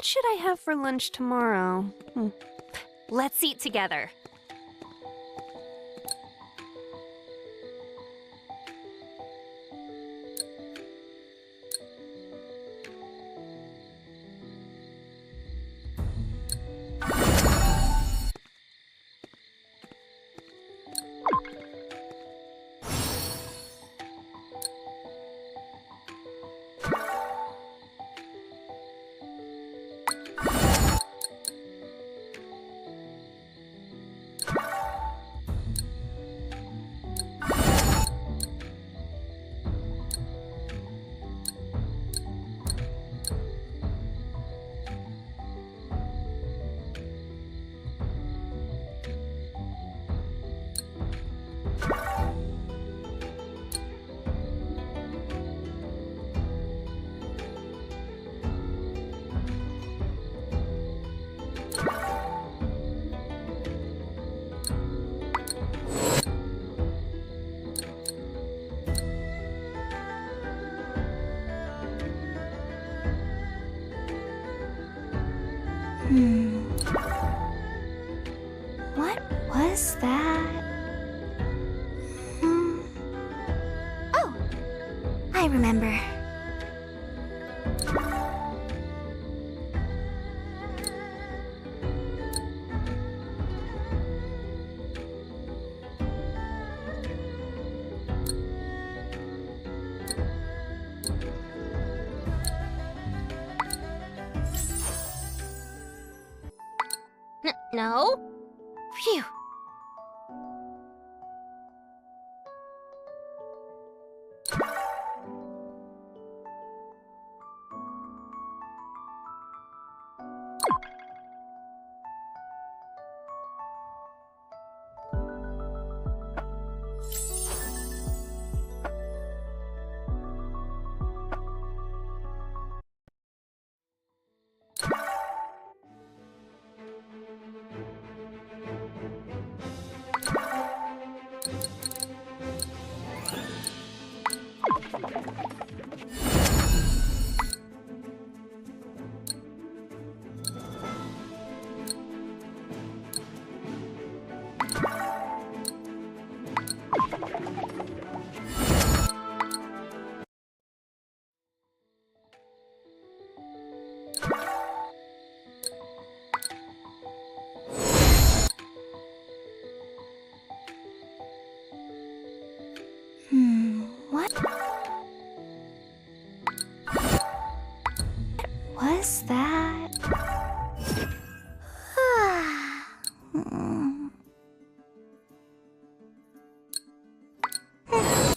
What should I have for lunch tomorrow? Let's eat together. What was that? Oh, I remember. No? Phew. What was that?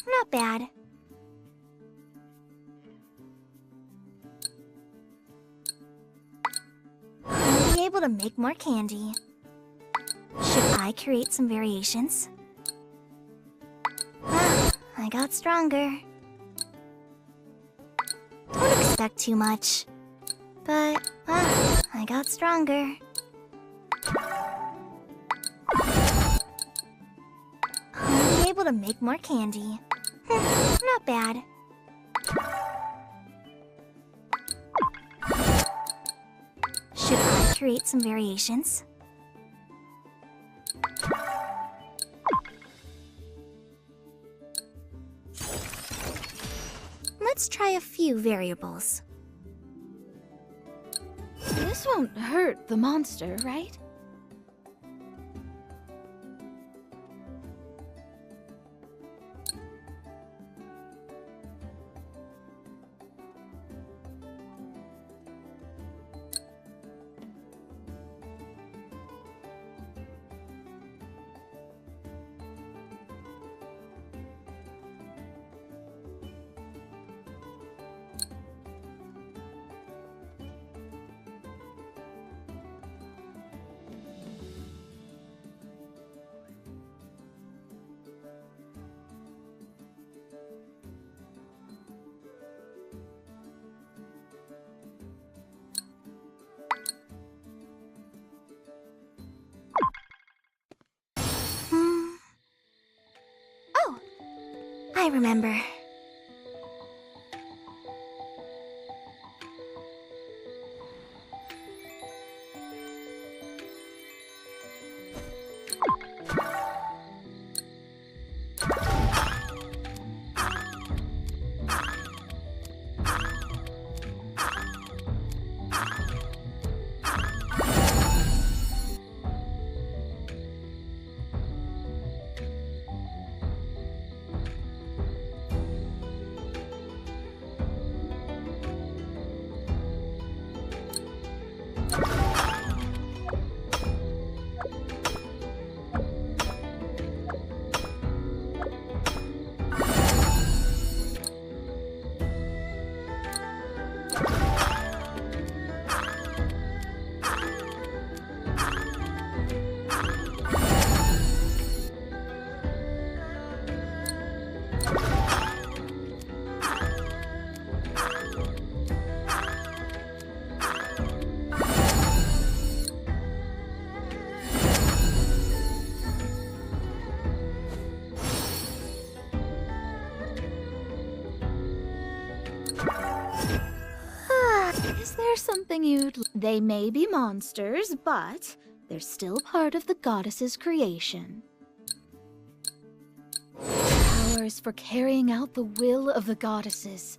Not bad. I'll be able to make more candy. Should I create some variations? I got stronger. Don't expect too much. But, I got stronger. I'll be able to make more candy. Not bad. Should I create some variations? Let's try a few variables. This won't hurt the monster, right? Oh, I remember. something you'd... They may be monsters, but they're still part of the goddess's creation. Powers for carrying out the will of the goddesses.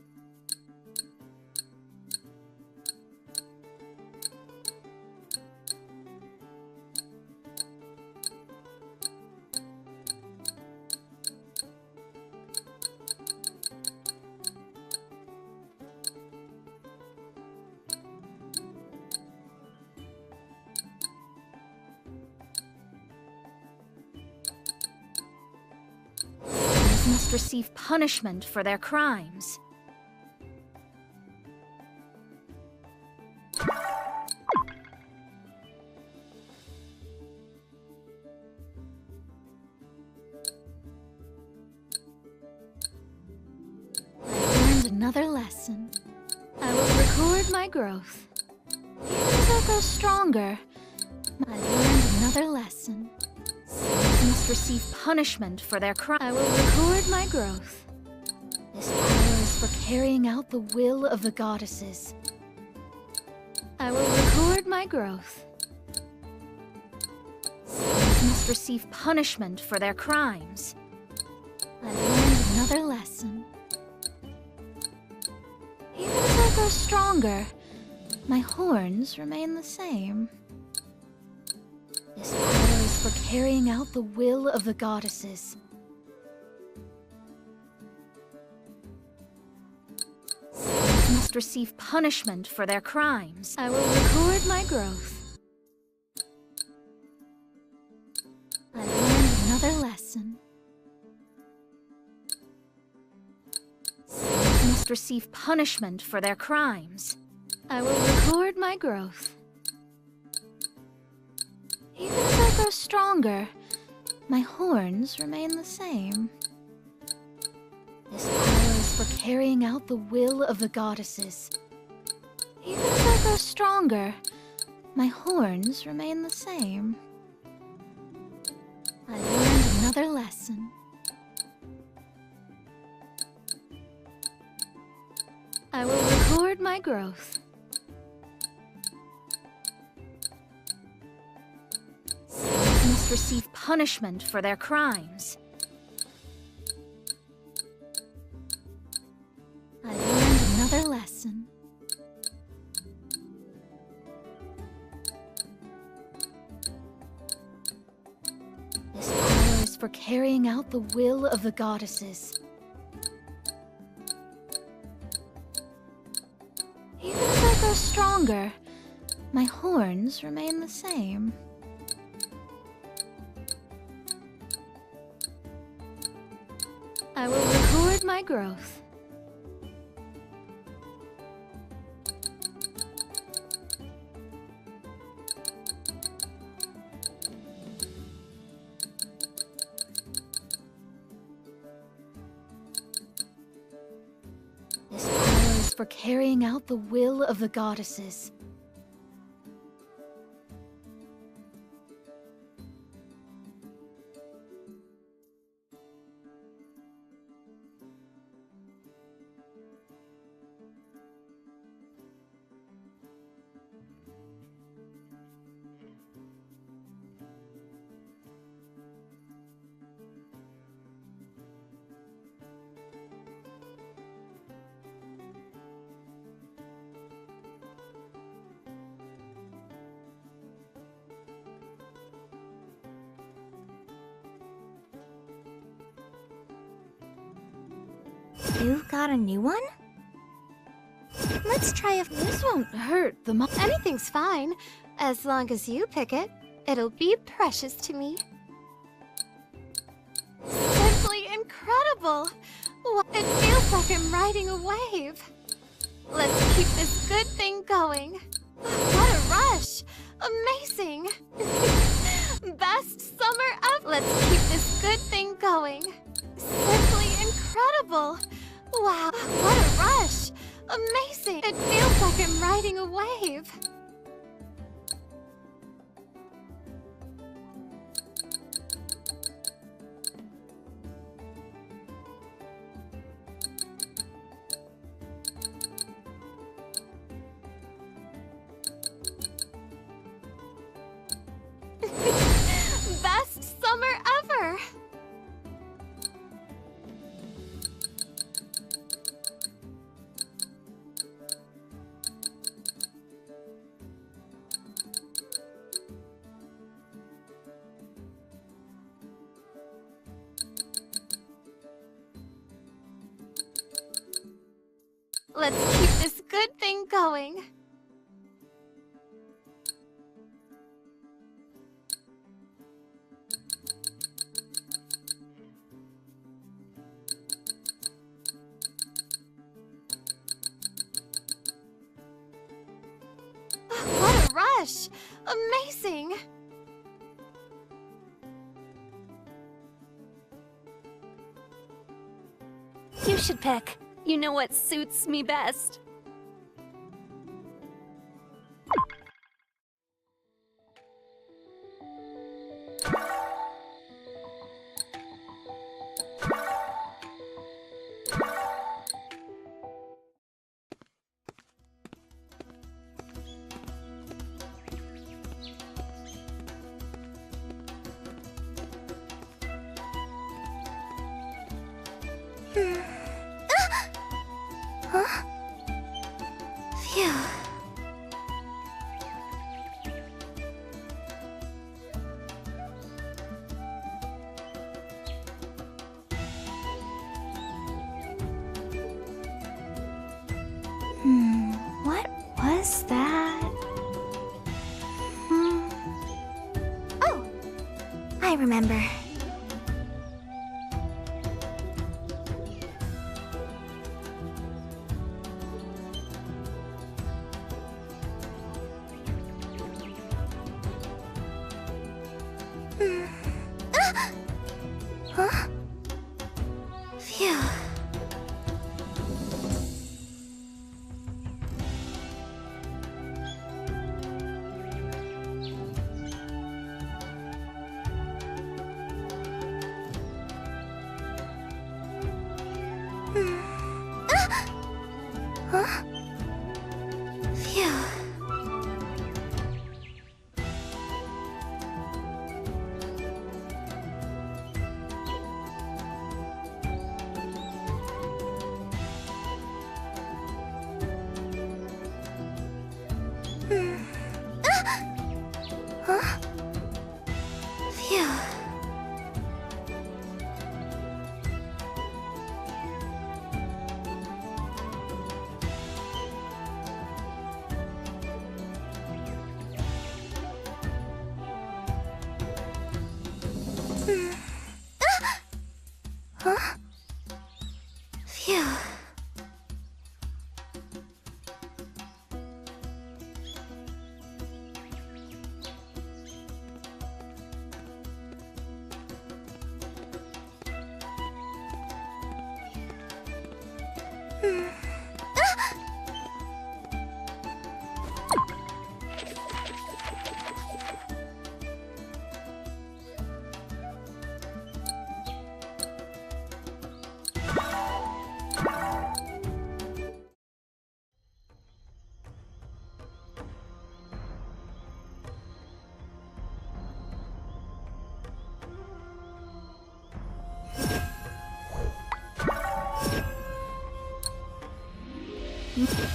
Must receive punishment for their crimes. I learned another lesson. I will record my growth. Even as I grow stronger, I learned another lesson. Must receive punishment for their crime. I will record my growth. This power is for carrying out the will of the goddesses. I will record my growth. Slaves must receive punishment for their crimes. I learned another lesson. Even as I grow stronger, my horns remain the same. This power is for carrying out the will of the goddesses. Slaves must receive punishment for their crimes. I will record my growth. I learned another lesson. Slaves must receive punishment for their crimes. I will record my growth. Even as I grow stronger, my horns remain the same. This power is for carrying out the will of the goddesses. Even as I grow stronger, my horns remain the same. I learned another lesson. I will record my growth. Must receive punishment for their crimes. I learned another lesson. This power is for carrying out the will of the goddesses. Even as I grow stronger, my horns remain the same. I will record my growth. This power is for carrying out the will of the goddesses. You got a new one? Let's try a... This won't hurt the mom. Anything's fine. As long as you pick it, it'll be precious to me. Simply incredible! It feels like I'm riding a wave. Let's keep this good thing going. What a rush! Amazing! Best summer ever! Let's keep this good thing going. Simply incredible! Wow, what a rush! Amazing! It feels like I'm riding a wave. Let's keep this good thing going. What a rush! Amazing! You should pick. You know what suits me best. Huh? Phew. What was that? Oh, I remember. Huh? Phew. Huh? Phew. Huh? Phew. Huh? Phew.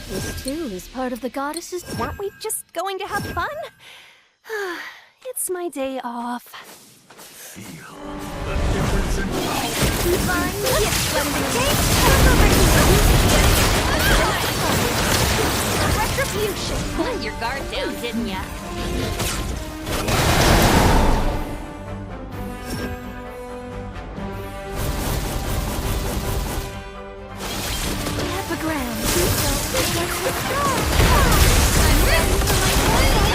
This too is part of the goddess's. Weren't we just going to have fun? It's my day off. Feel the difference in power. Divine gift when the day retribution. Let your guard down, didn't ya? Epigram. I'm ready for my final.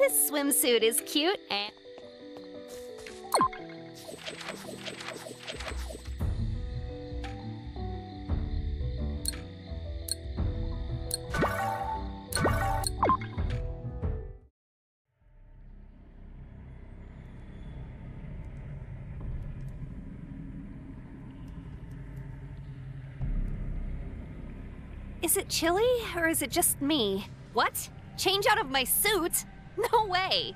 This swimsuit is cute and... Is it chilly, or is it just me? What? Change out of my suit? No way!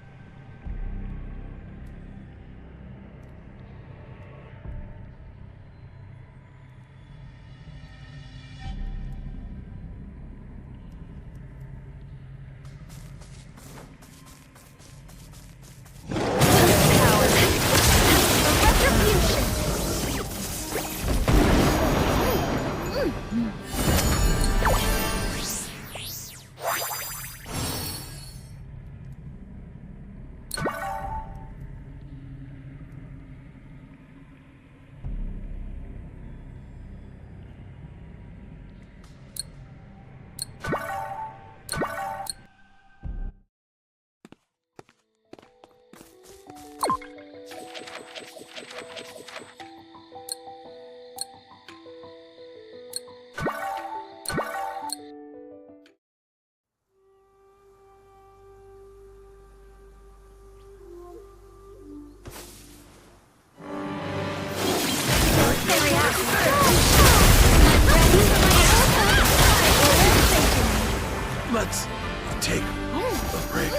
Let's take a break.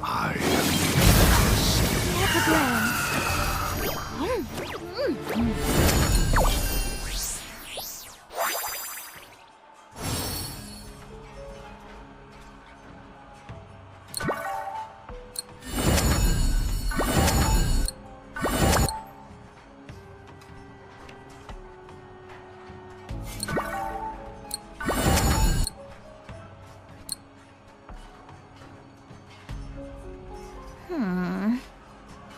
I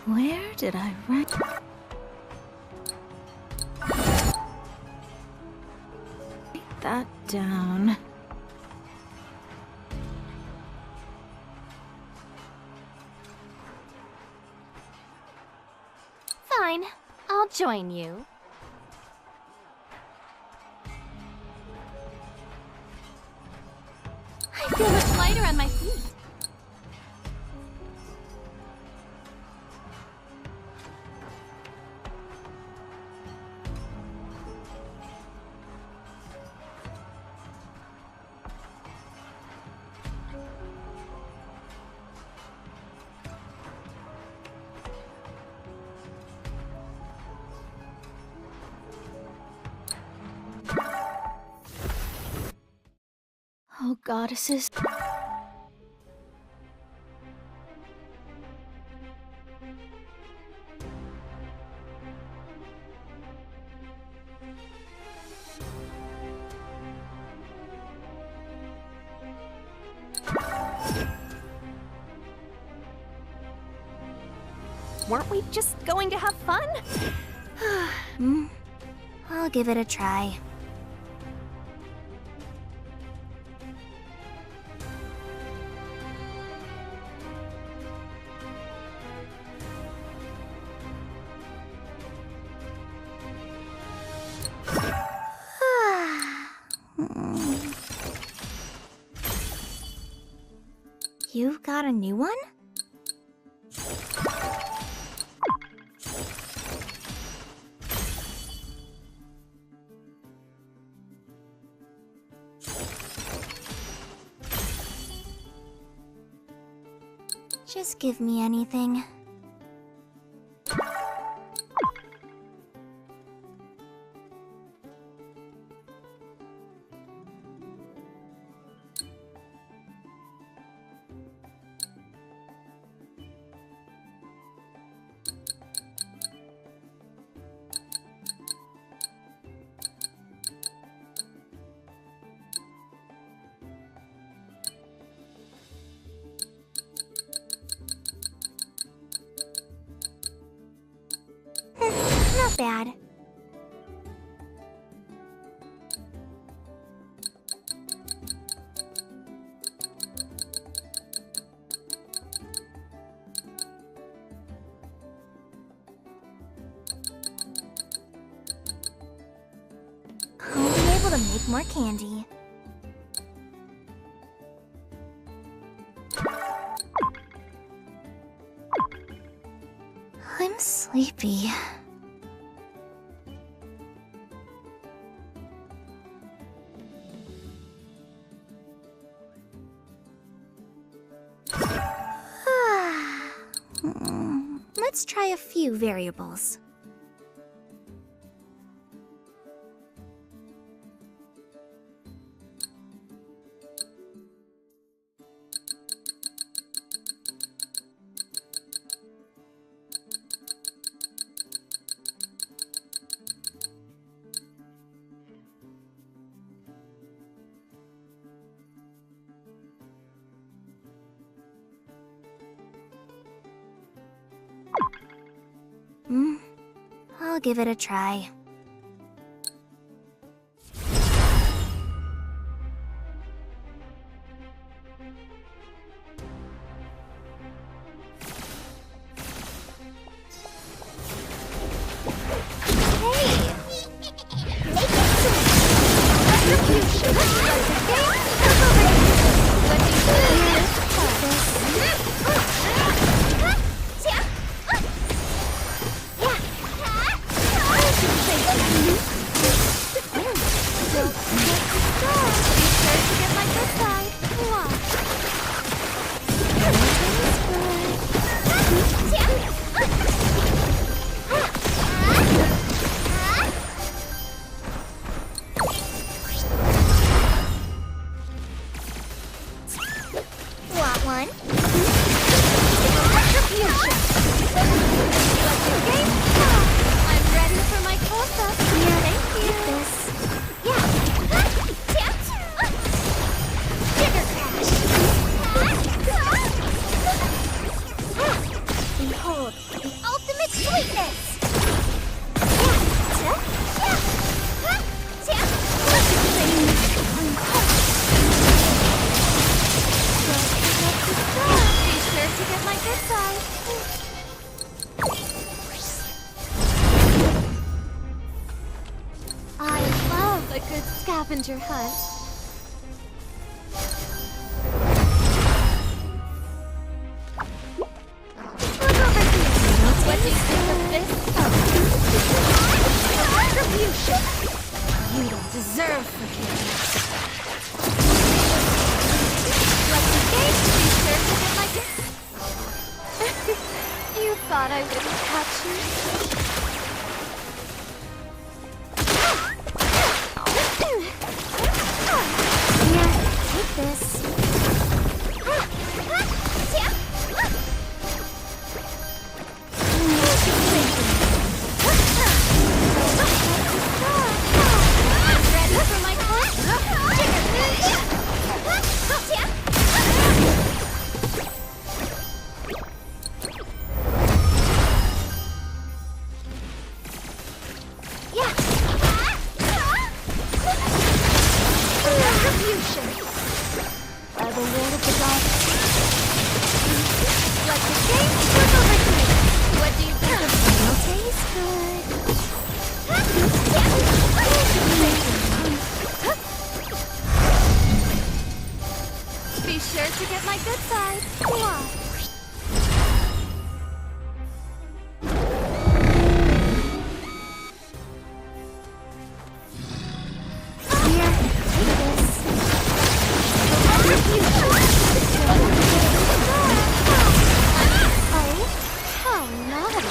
Where did I write? Write that down. Fine, I'll join you. I feel much lighter on my feet. Oh, goddesses. Weren't we just going to have fun? I'll give it a try. You got a new one? Just give me anything. Not bad. I'll be able to make more candy. I'm sleepy. Let's try a few variables. I'll give it a try. Scavenger hunt. Look over here. What do you think of this? Retribution. You don't deserve forgiveness. Let's engage. Be sure to get my gift. You thought I wouldn't catch you? This. Ready for my course? my good side. Yeah. Here, take this. Oh, how naughty.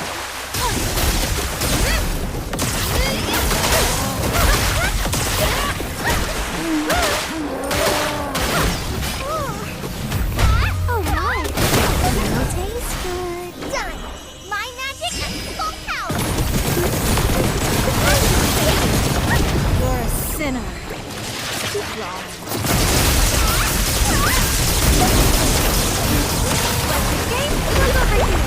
Oh my. It'll taste good. Done. My magic full power. You're a sinner. Keep wrong. Game is over here.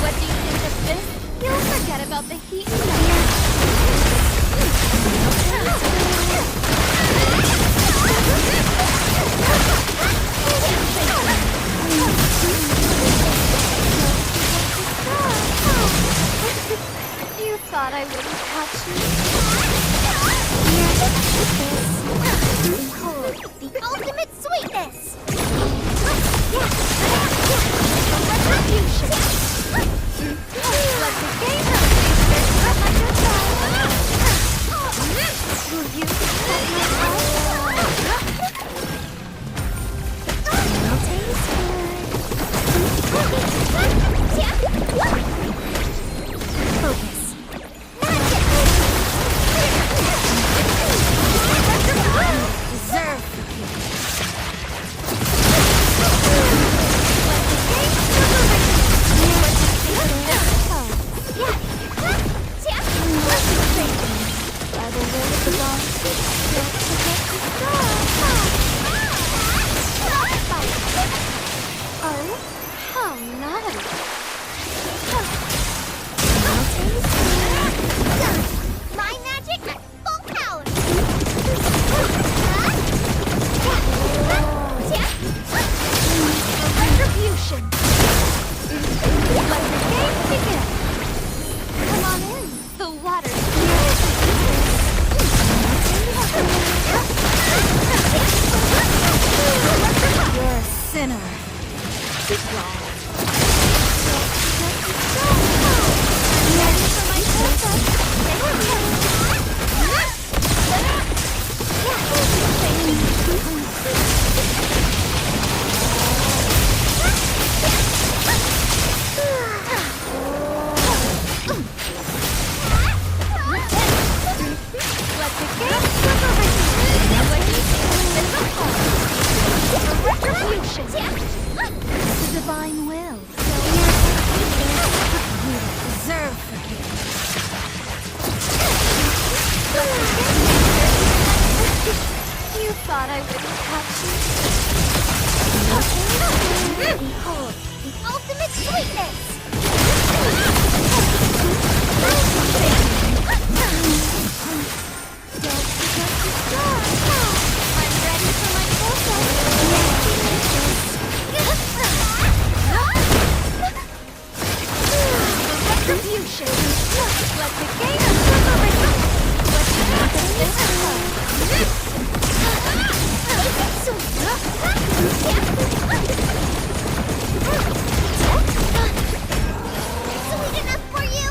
What do you think of this? You'll forget about the heat tonight. You thought I wouldn't catch you? Behold, the ultimate sweetness. Retribution. Let the game on my good side. Will you accept my It'll taste good. Focus. Deserve. By the way of the ball, don't forget to Oh, how naughty. My magic at full power. Retribution. Let the game begin. Come on in. The water's You're a sinner. Keep wrong. ready for my success. Let the game slip over here. What do you think? Retribution. The divine will. You deserve forgiveness. You thought I wouldn't catch you? Behold, the ultimate sweetness. Don't forget to start. I'm ready for my Retribution. Let the game slip over here. What do you think of this Sweet enough for you.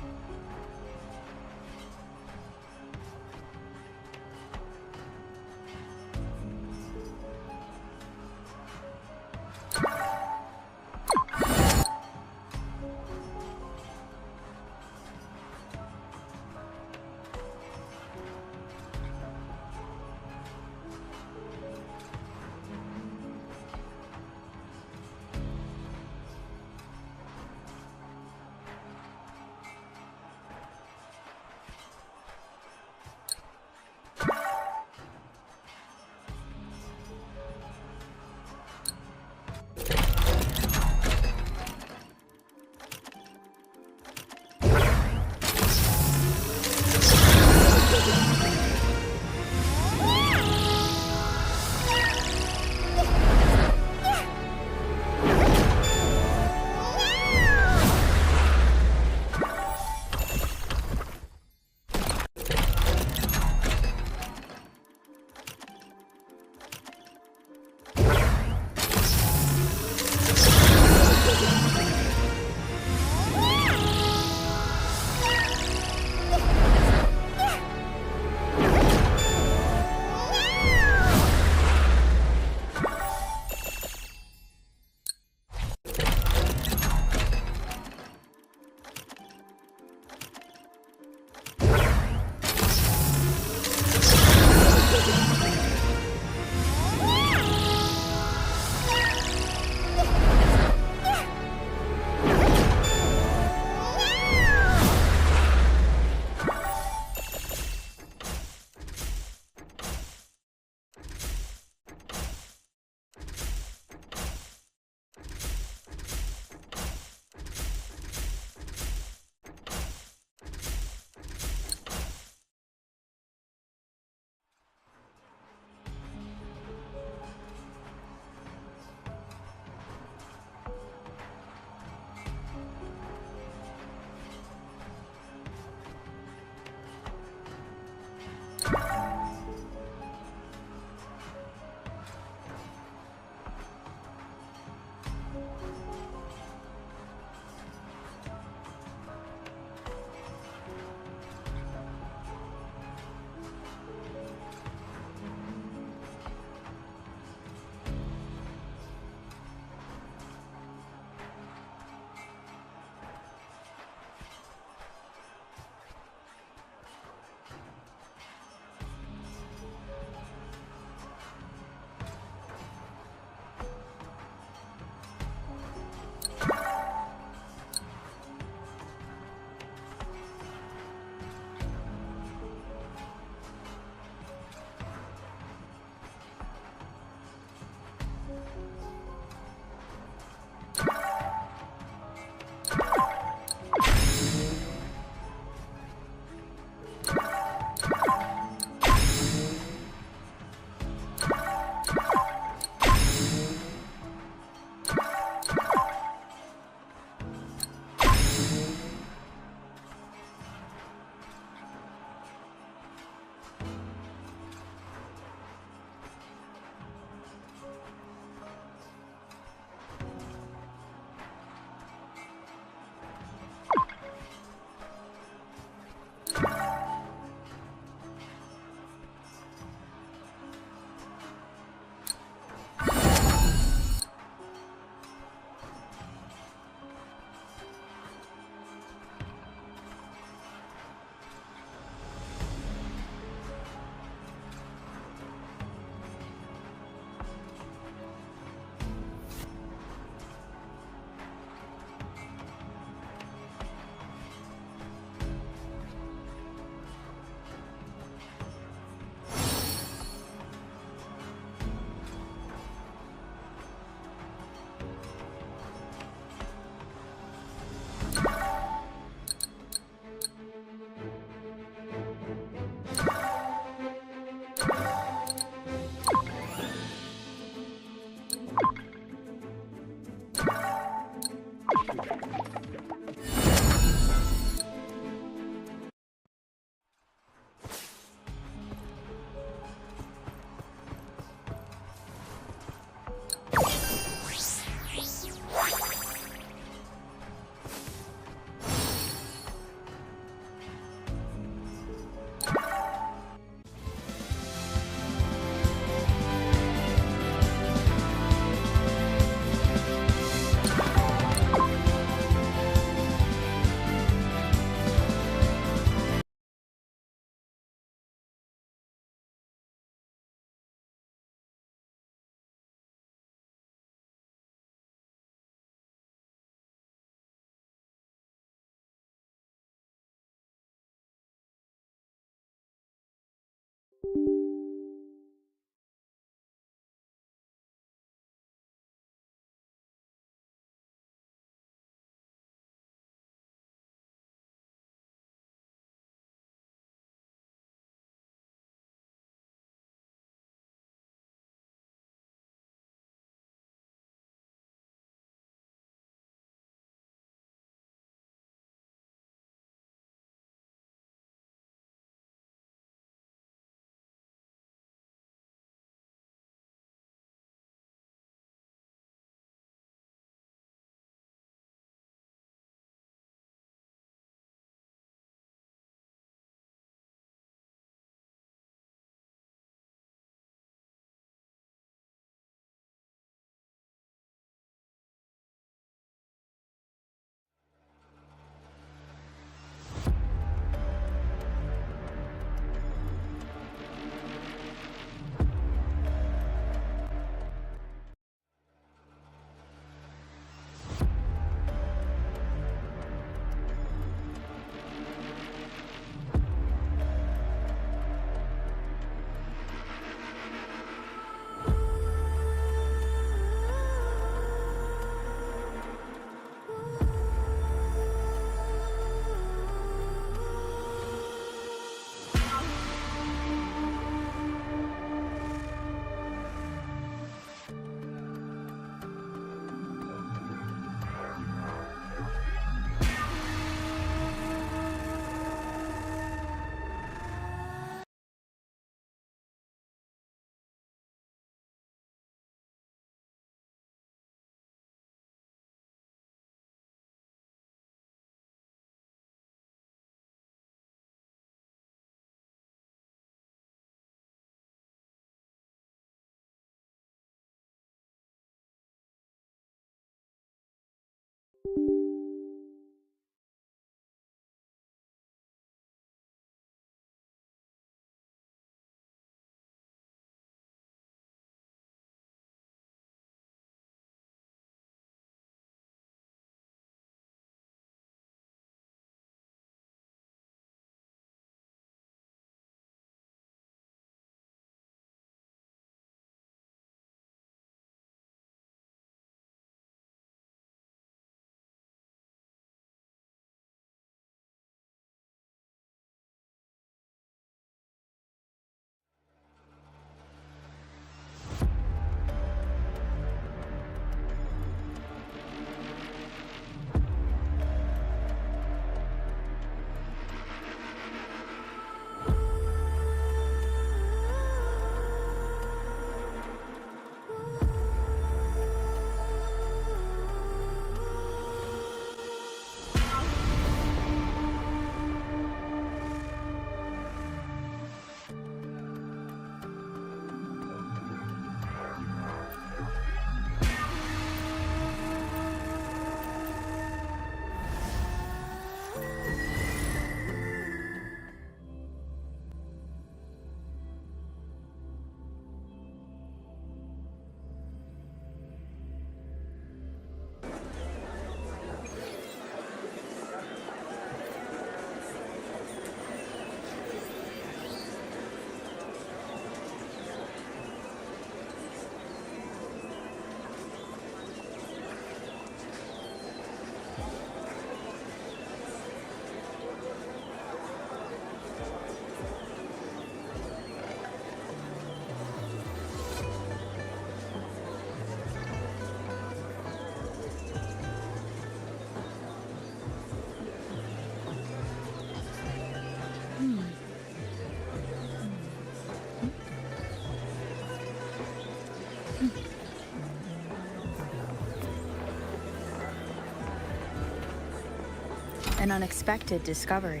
An unexpected discovery.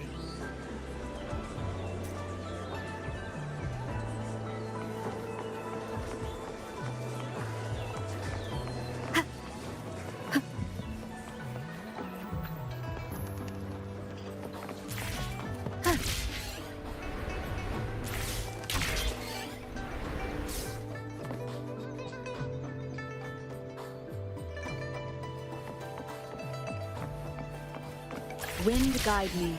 Wind guide me.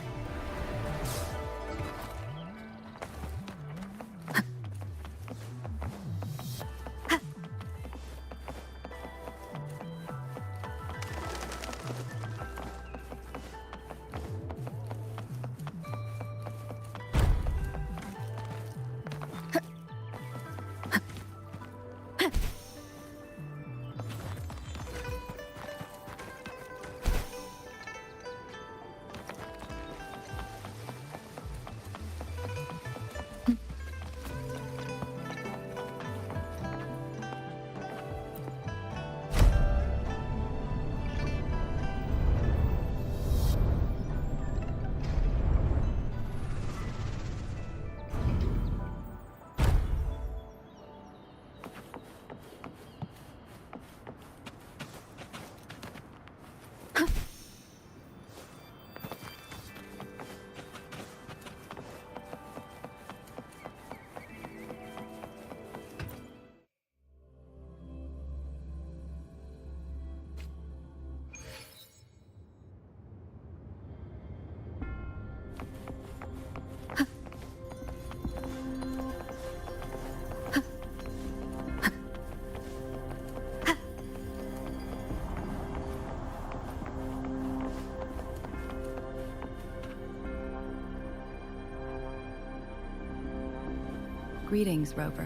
Greetings, Rover.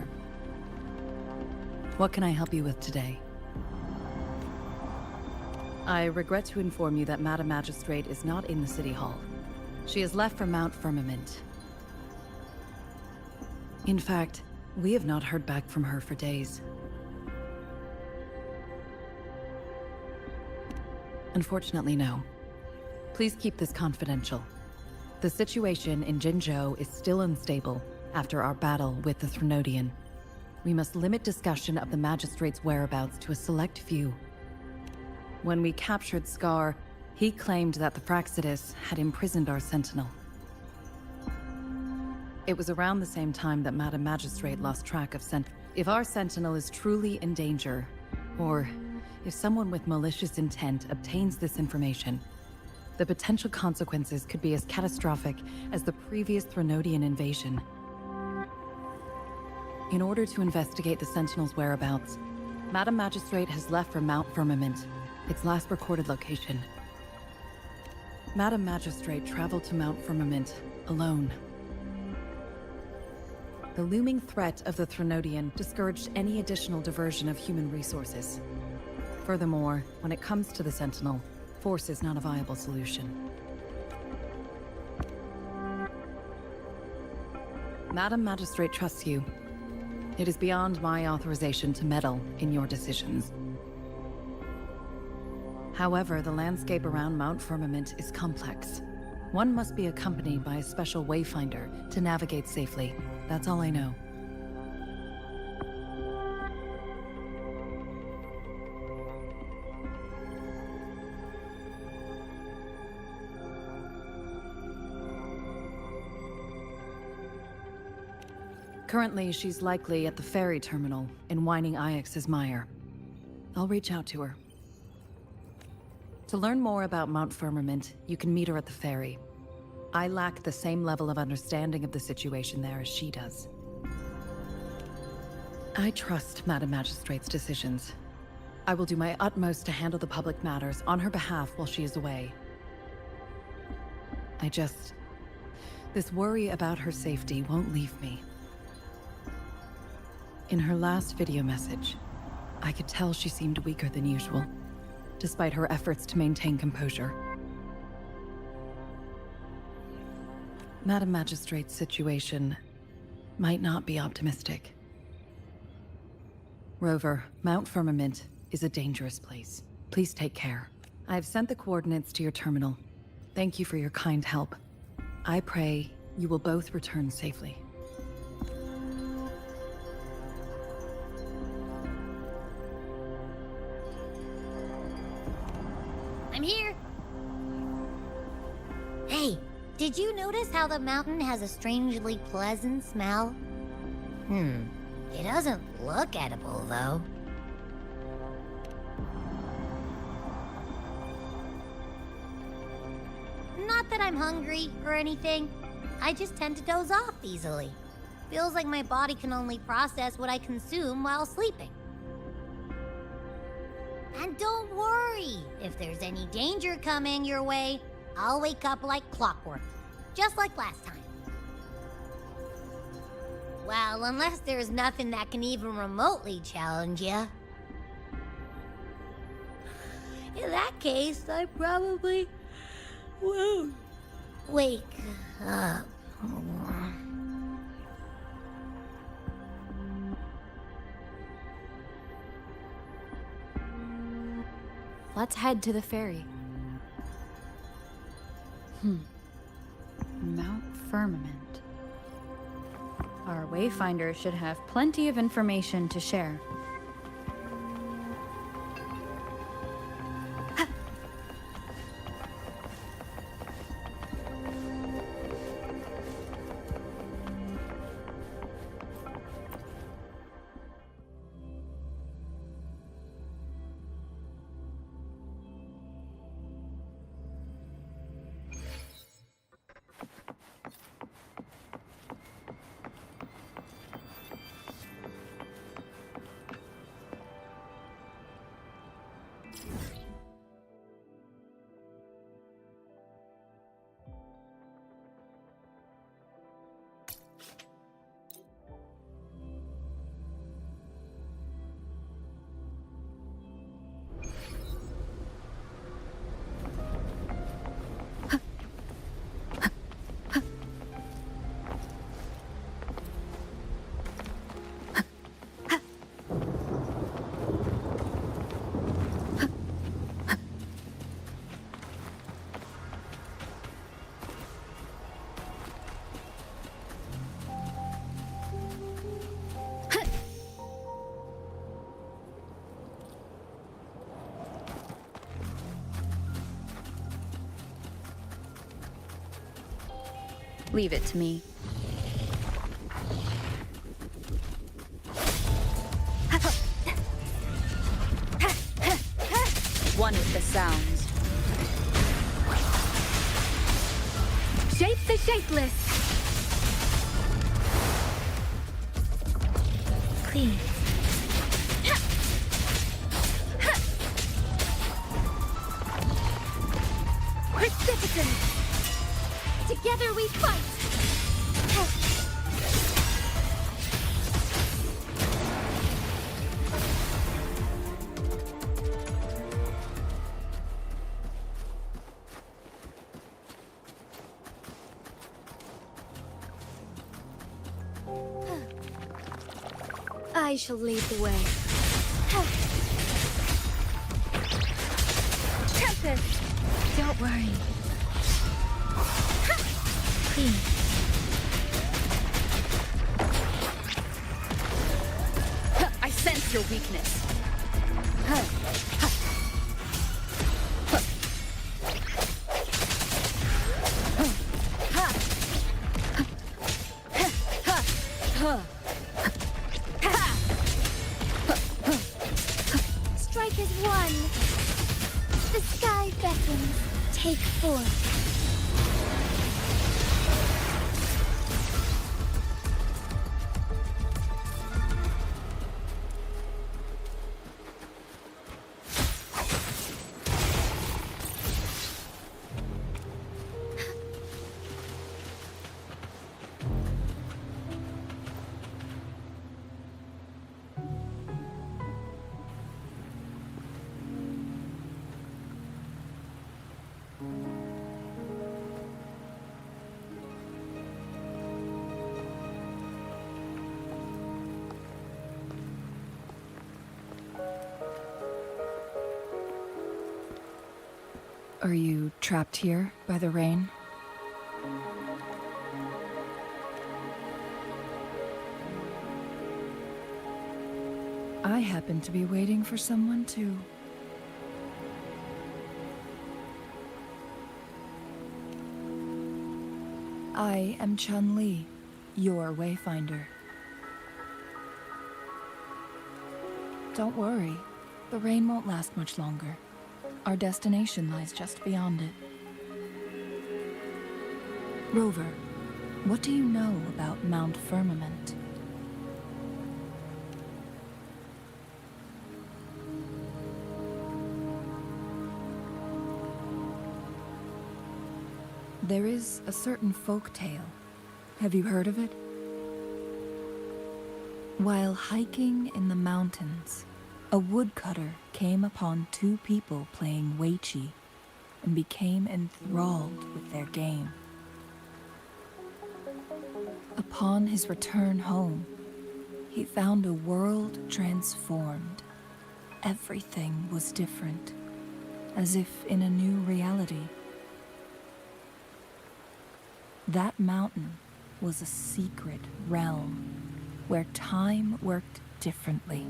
What can I help you with today? I regret to inform you that Madam Magistrate is not in the City Hall. She has left for Mount Firmament. In fact, we have not heard back from her for days. Unfortunately, no. Please keep this confidential. The situation in Jinzhou is still unstable after our battle with the Threnodian. We must limit discussion of the Magistrate's whereabouts to a select few. When we captured Scar, he claimed that the Praxidus had imprisoned our Sentinel. It was around the same time that Madam Magistrate lost track of If our Sentinel is truly in danger, or if someone with malicious intent obtains this information, the potential consequences could be as catastrophic as the previous Threnodian invasion. In order to investigate the Sentinel's whereabouts, Madam Magistrate has left for Mount Firmament, its last recorded location. Madam Magistrate traveled to Mount Firmament alone. The looming threat of the Threnodian discouraged any additional diversion of human resources. Furthermore, when it comes to the Sentinel, force is not a viable solution. Madam Magistrate trusts you. It is beyond my authorization to meddle in your decisions. However, the landscape around Mount Firmament is complex. One must be accompanied by a special wayfinder to navigate safely. That's all I know. Currently, she's likely at the ferry terminal in Winding Ix's Mire. I'll reach out to her. To learn more about Mount Firmament, you can meet her at the ferry. I lack the same level of understanding of the situation there as she does. I trust Madam Magistrate's decisions. I will do my utmost to handle the public matters on her behalf while she is away. This worry about her safety won't leave me. In her last video message, I could tell she seemed weaker than usual, despite her efforts to maintain composure. Madam Magistrate's situation might not be optimistic. Rover, Mount Firmament is a dangerous place. Please take care. I have sent the coordinates to your terminal. Thank you for your kind help. I pray you will both return safely. I'm here. Hey, did you notice how the mountain has a strangely pleasant smell? It doesn't look edible, though. Not that I'm hungry or anything. I just tend to doze off easily. Feels like my body can only process what I consume while sleeping. And don't worry, if there's any danger coming your way, I'll wake up like clockwork, just like last time. Well, unless there's nothing that can even remotely challenge you. In that case, I probably won't wake up. Let's head to the ferry. Mount Firmament. Our Wayfinder should have plenty of information to share. Leave it to me. One with the sounds. Shape the shapeless! Clean. Precipitant! Together we fight! I shall lead the way. Tempest! Don't worry. Clean. I sense your weakness. Strike as one. The sky beckons. Take forth. Are you trapped here by the rain? I happen to be waiting for someone too. I am Chun-Li, your Wayfinder. Don't worry, the rain won't last much longer. Our destination lies just beyond it. Rover, what do you know about Mount Firmament? There is a certain folk tale. Have you heard of it? While hiking in the mountains, a woodcutter came upon two people playing Weiqi and became enthralled with their game. Upon his return home, he found a world transformed. Everything was different, as if in a new reality. That mountain was a secret realm where time worked differently.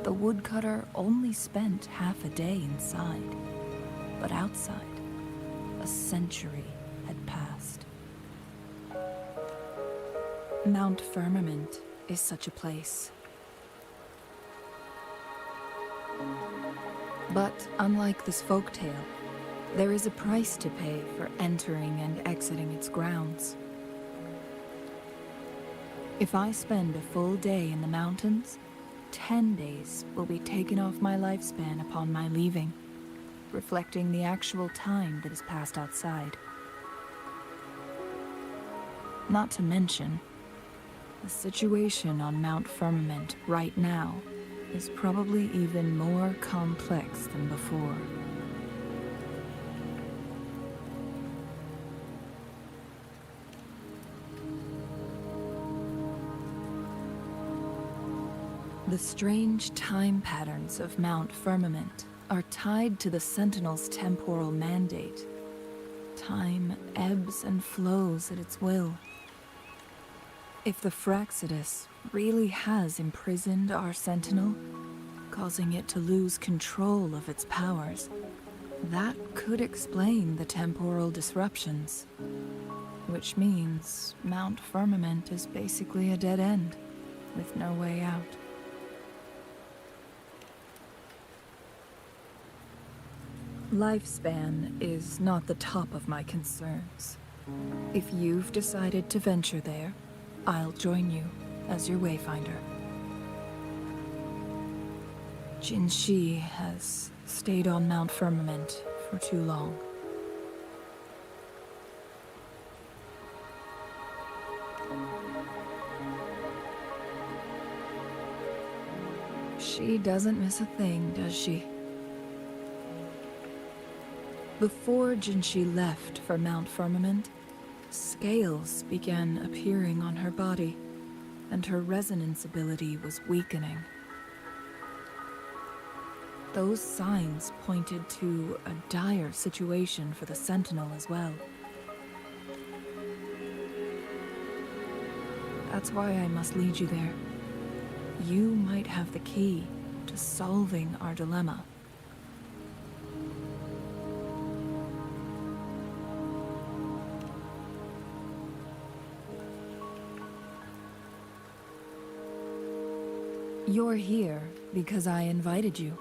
The woodcutter only spent half a day inside, but outside, a century had passed. Mount Firmament is such a place. But unlike this folktale, there is a price to pay for entering and exiting its grounds. If I spend a full day in the mountains, 10 days will be taken off my lifespan upon my leaving, reflecting the actual time that is passed outside. Not to mention, the situation on Mount Firmament right now is probably even more complex than before. The strange time patterns of Mount Firmament are tied to the Sentinel's temporal mandate. Time ebbs and flows at its will. If the Fraxidus really has imprisoned our Sentinel, causing it to lose control of its powers, that could explain the temporal disruptions. Which means Mount Firmament is basically a dead end, with no way out. Lifespan is not the top of my concerns. If you've decided to venture there, I'll join you as your Wayfinder. Jinshi has stayed on Mount Firmament for too long. She doesn't miss a thing, does she? Before Jinshi left for Mount Firmament, scales began appearing on her body, and her resonance ability was weakening. Those signs pointed to a dire situation for the Sentinel as well. That's why I must lead you there. You might have the key to solving our dilemma. You're here because I invited you.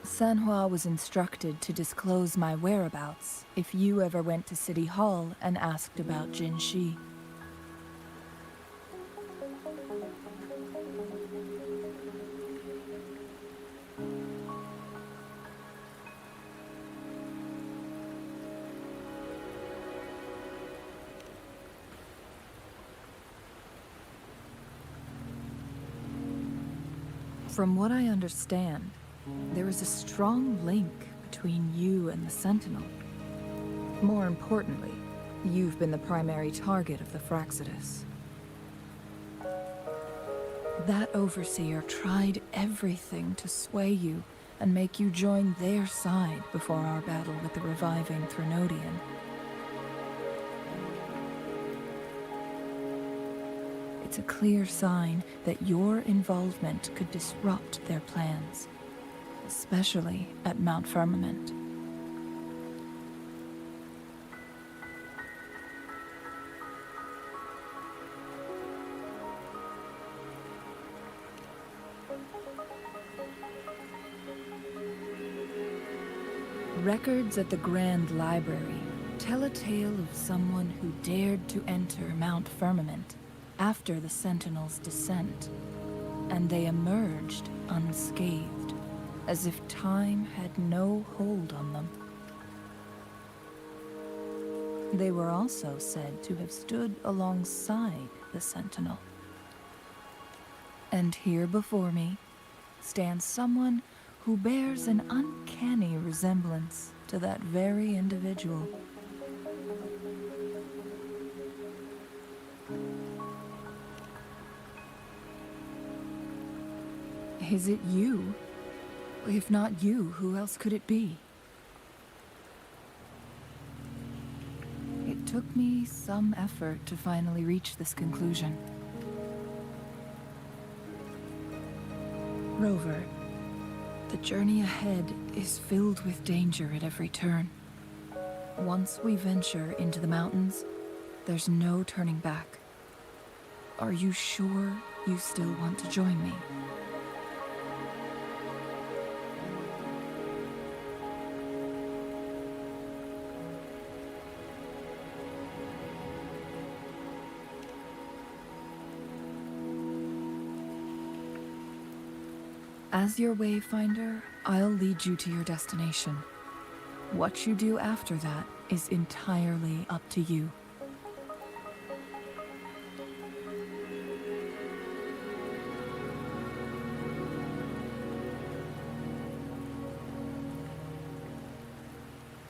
Sanhua was instructed to disclose my whereabouts if you ever went to City Hall and asked about Jinshi. From what I understand, there is a strong link between you and the Sentinel. More importantly, you've been the primary target of the Fraxidus. That Overseer tried everything to sway you and make you join their side before our battle with the reviving Threnodian. It's a clear sign that your involvement could disrupt their plans, especially at Mount Firmament. Records at the Grand Library tell a tale of someone who dared to enter Mount Firmament after the Sentinels' descent, and they emerged unscathed, as if time had no hold on them. They were also said to have stood alongside the Sentinel. And here before me stands someone who bears an uncanny resemblance to that very individual. Is it you? If not you, who else could it be? It took me some effort to finally reach this conclusion. Rover, the journey ahead is filled with danger at every turn. Once we venture into the mountains, there's no turning back. Are you sure you still want to join me? As your wayfinder, I'll lead you to your destination. What you do after that is entirely up to you.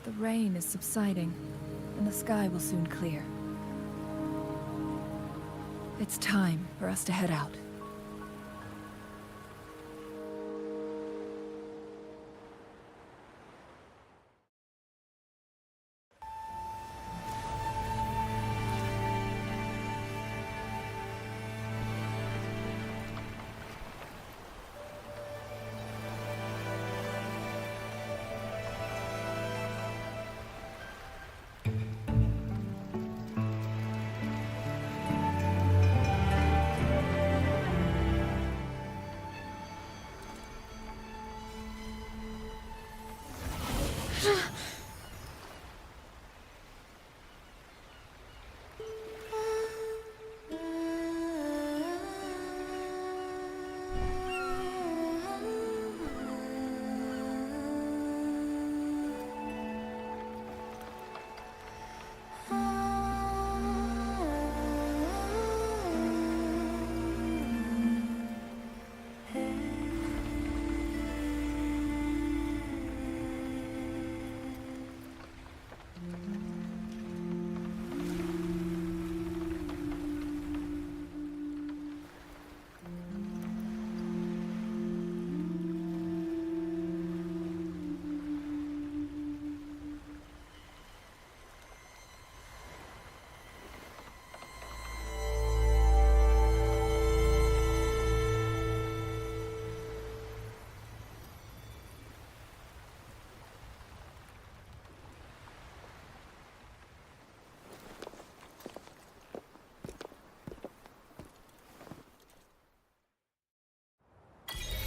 The rain is subsiding, and the sky will soon clear. It's time for us to head out.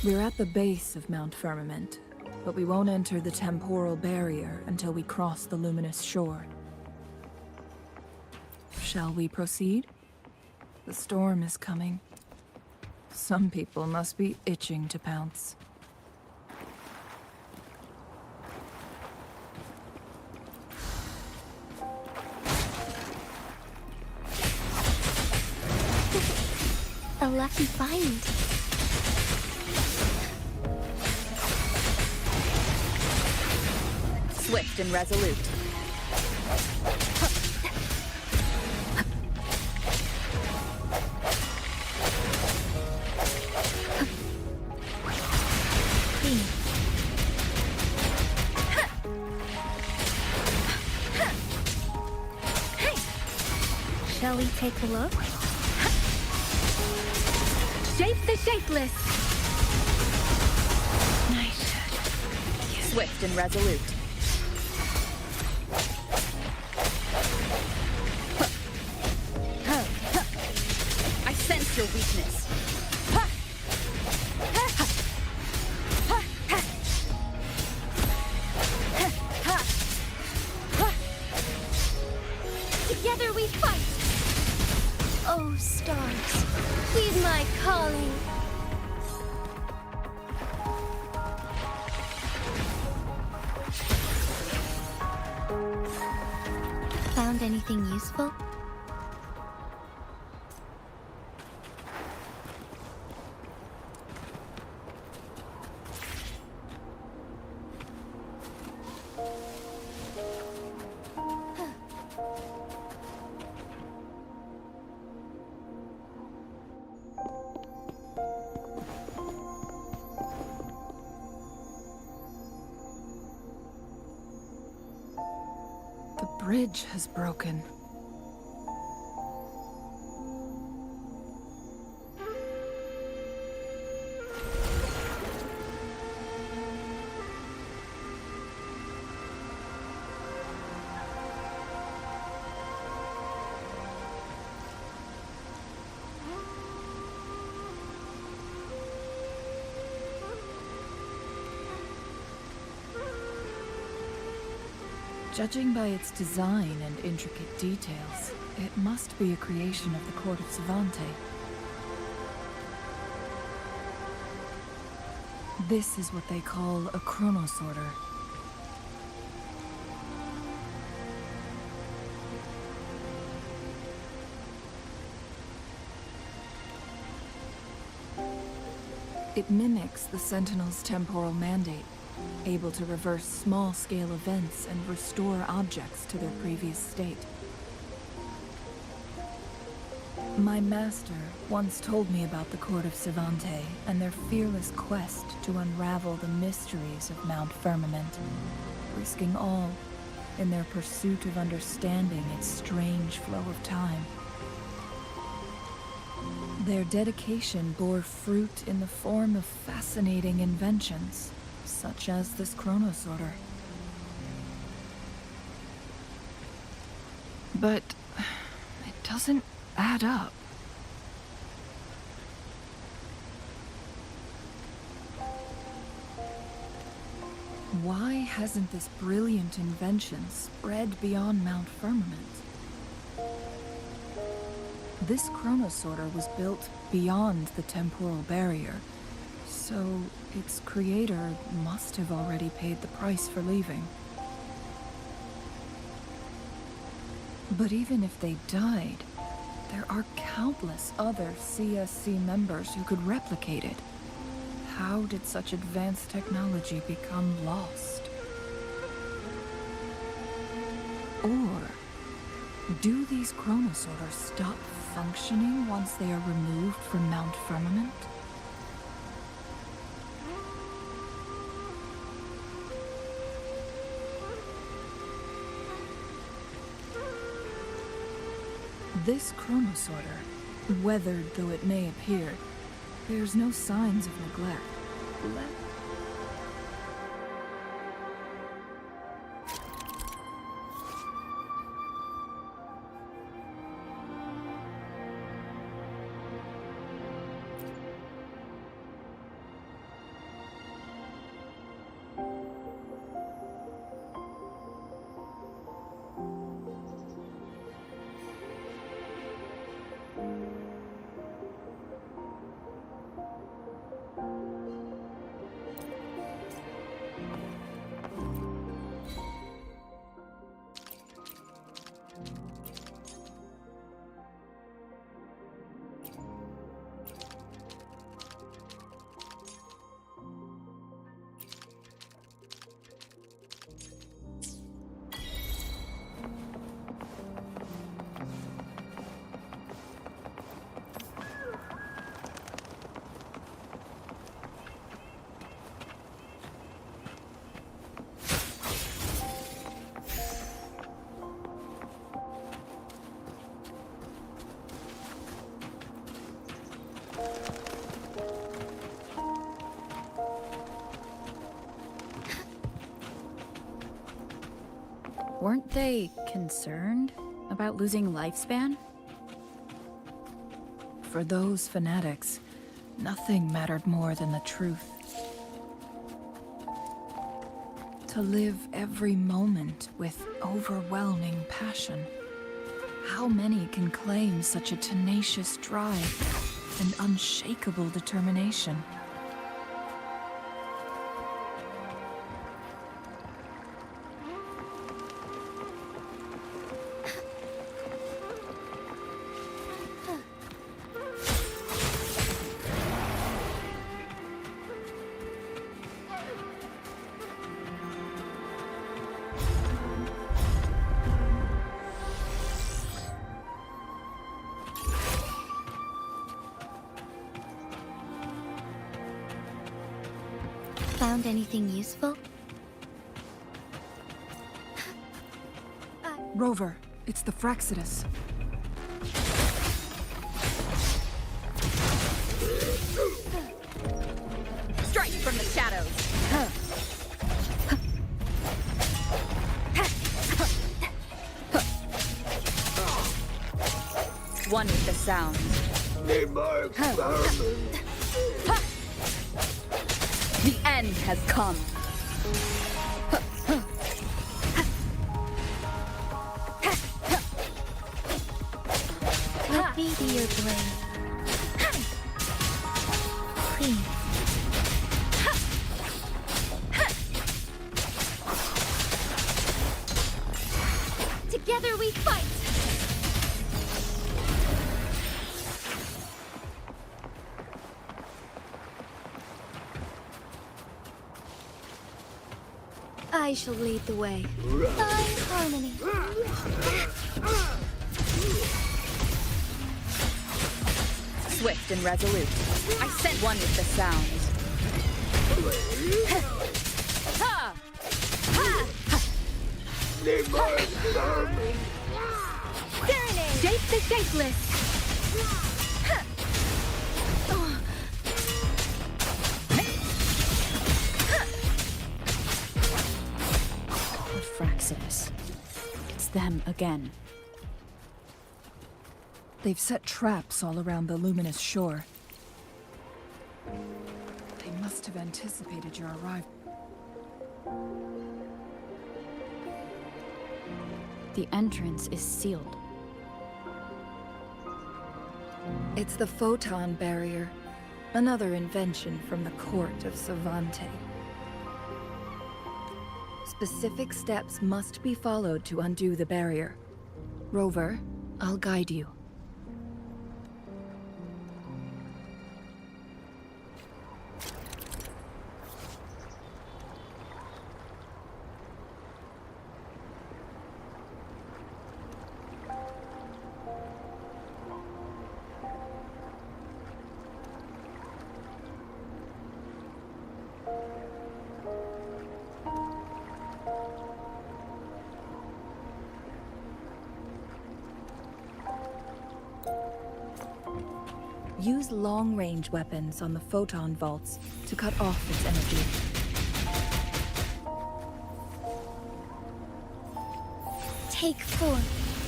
We're at the base of Mount Firmament, but we won't enter the temporal barrier until we cross the luminous shore. Shall we proceed? The storm is coming. Some people must be itching to pounce. A lucky find. Swift and resolute. we take a look? Shape the shapeless! Nice. Swift and resolute. I sense your weakness. Together we fight! Oh, stars, heed my calling. Found anything useful? The bridge has broken. Judging by its design and intricate details, it must be a creation of the Court of Savante. This is what they call a chronosorter. It mimics the Sentinel's temporal mandate, able to reverse small-scale events and restore objects to their previous state. My master once told me about the Court of Savante and their fearless quest to unravel the mysteries of Mount Firmament, risking all in their pursuit of understanding its strange flow of time. Their dedication bore fruit in the form of fascinating inventions, such as this chronosorter. But it doesn't add up. Why hasn't this brilliant invention spread beyond Mount Firmament? This chronosorter was built beyond the temporal barrier, so its creator must have already paid the price for leaving. But even if they died, there are countless other CSC members who could replicate it. How did such advanced technology become lost? Or do these chronosorters stop functioning once they are removed from Mount Firmament? This chronosorter, weathered though it may appear, bears no signs of neglect. Weren't they concerned about losing lifespan? For those fanatics, nothing mattered more than the truth. To live every moment with overwhelming passion. How many can claim such a tenacious drive and unshakable determination? Found anything useful? Rover, it's the Fraxidus. Strike from the shadows! One with the sound. The end has come. Let me be your blade. Please. Together we fight! I shall lead the way. Find harmony. Swift and resolute. I sent one with the sound. Ha! Serenade! Shape the shapeless! The Fraxidus. It's them again. They've set traps all around the luminous shore. They must have anticipated your arrival. The entrance is sealed. It's the photon barrier, another invention from the court of Savante. Specific steps must be followed to undo the barrier. Rover, I'll guide you. Use long-range weapons on the photon vaults to cut off its energy. Take 4.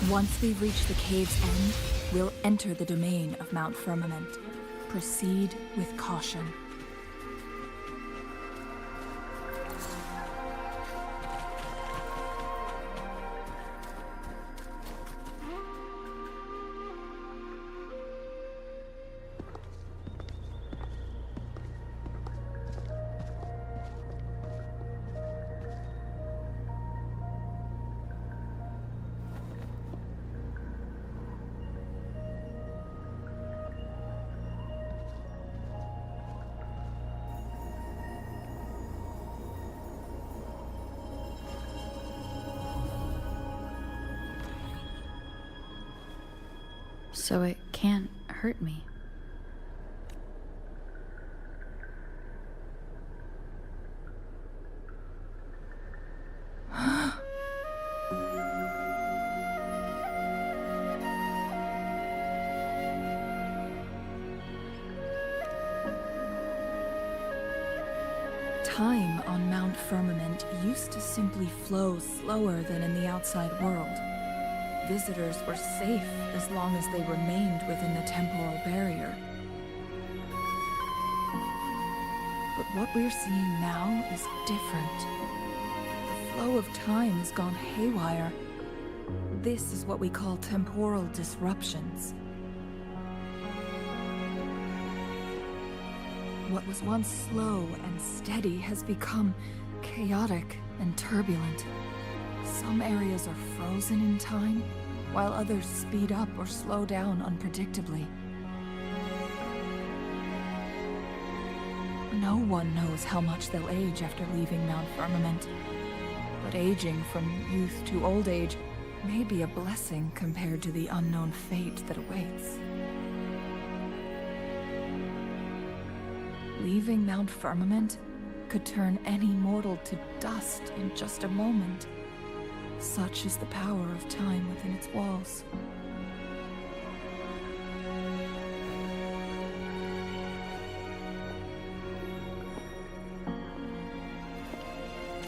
Once we reach the cave's end, we'll enter the domain of Mount Firmament. Proceed with caution. So it can't hurt me. time on Mount Firmament used to simply flow slower than in the outside world. Visitors were safe as long as they remained within the temporal barrier. But what we're seeing now is different. The flow of time has gone haywire. This is what we call temporal disruptions. What was once slow and steady has become chaotic and turbulent. Some areas are frozen in time, while others speed up or slow down unpredictably. No one knows how much they'll age after leaving Mount Firmament, but aging from youth to old age may be a blessing compared to the unknown fate that awaits. Leaving Mount Firmament could turn any mortal to dust in just a moment. Such is the power of time within its walls.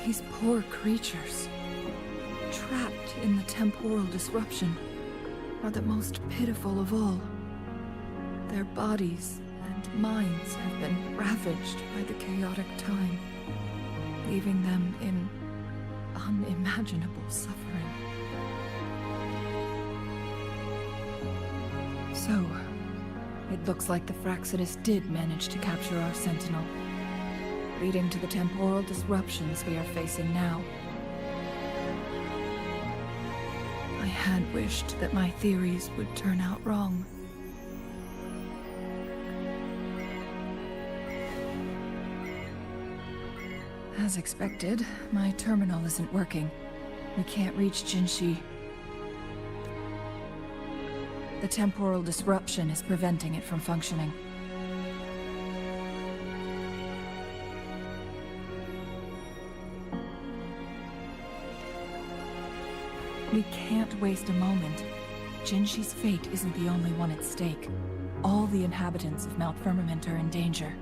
These poor creatures, trapped in the temporal disruption, are the most pitiful of all. Their bodies and minds have been ravaged by the chaotic time, leaving them in unimaginable suffering. So, it looks like the Fraxidus did manage to capture our Sentinel, leading to the temporal disruptions we are facing now. I had wished that my theories would turn out wrong. As expected, my terminal isn't working. We can't reach Jinshi. The temporal disruption is preventing it from functioning. We can't waste a moment. Jinshi's fate isn't the only one at stake. All the inhabitants of Mount Firmament are in danger.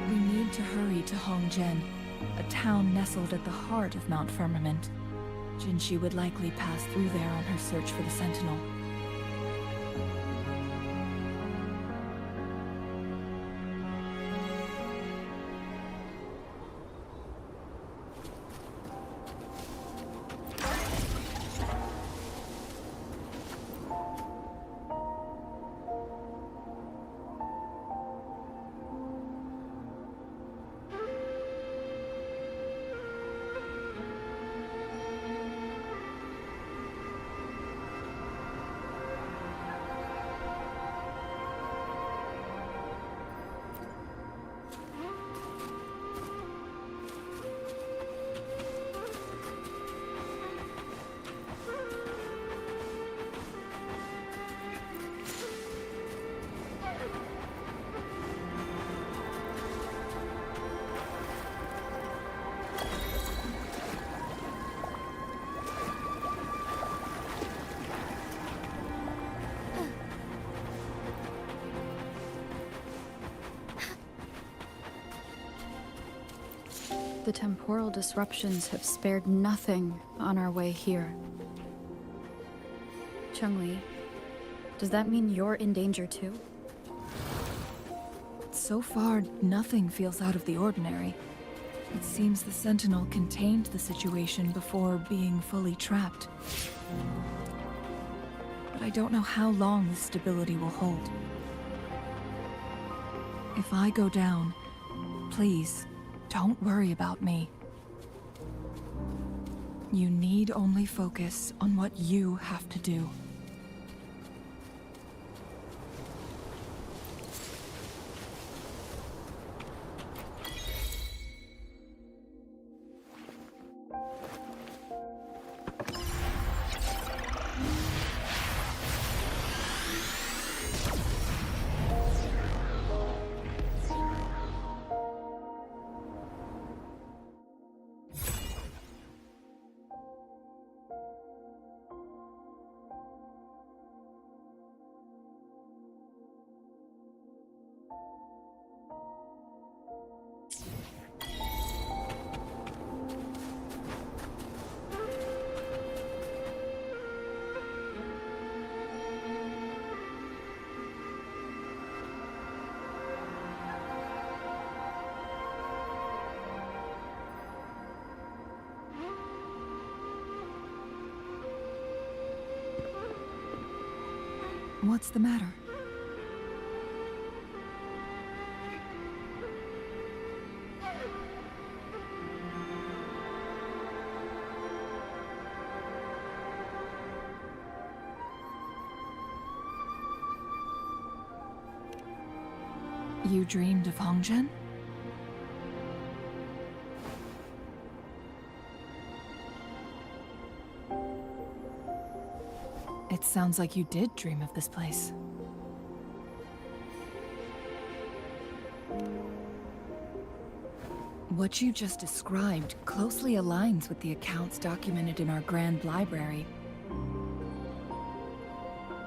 We need to hurry to Hongzhen, a town nestled at the heart of Mount Firmament. Jinshi would likely pass through there on her search for the Sentinel. The temporal disruptions have spared nothing on our way here. Changli, does that mean you're in danger too? So far, nothing feels out of the ordinary. It seems the Sentinel contained the situation before being fully trapped. But I don't know how long this stability will hold. If I go down, please, don't worry about me. You need only focus on what you have to do. What's the matter? You dreamed of Hongzhen? It sounds like you did dream of this place. What you just described closely aligns with the accounts documented in our Grand Library.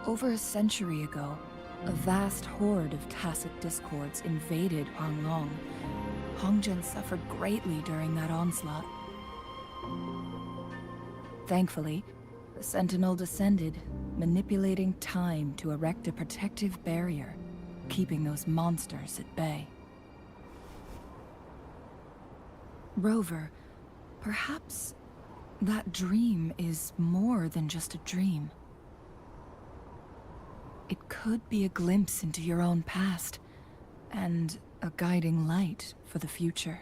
Over a century ago, a vast horde of Tacet Discords invaded Huanglong. Hongzhen suffered greatly during that onslaught. Thankfully, the Sentinel descended, manipulating time to erect a protective barrier, keeping those monsters at bay. Rover, perhaps that dream is more than just a dream. It could be a glimpse into your own past, and a guiding light for the future.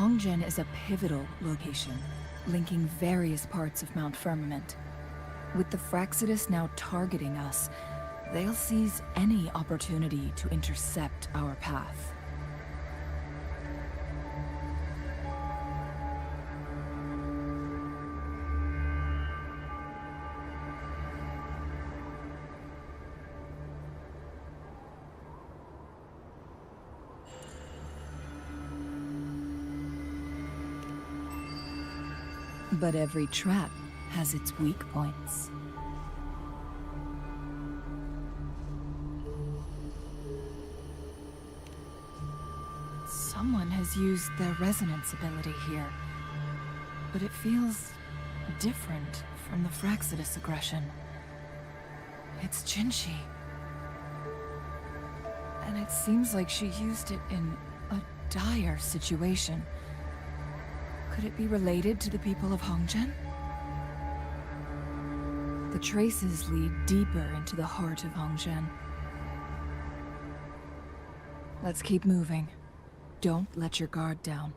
Hongzhen is a pivotal location, linking various parts of Mount Firmament. With the Fraxidus now targeting us, they'll seize any opportunity to intercept our path. But every trap has its weak points. Someone has used their resonance ability here, but it feels different from the Fraxidus aggression. It's Jinshi. And it seems like she used it in a dire situation. Could it be related to the people of Hongzhen? The traces lead deeper into the heart of Hongzhen. Let's keep moving. Don't let your guard down.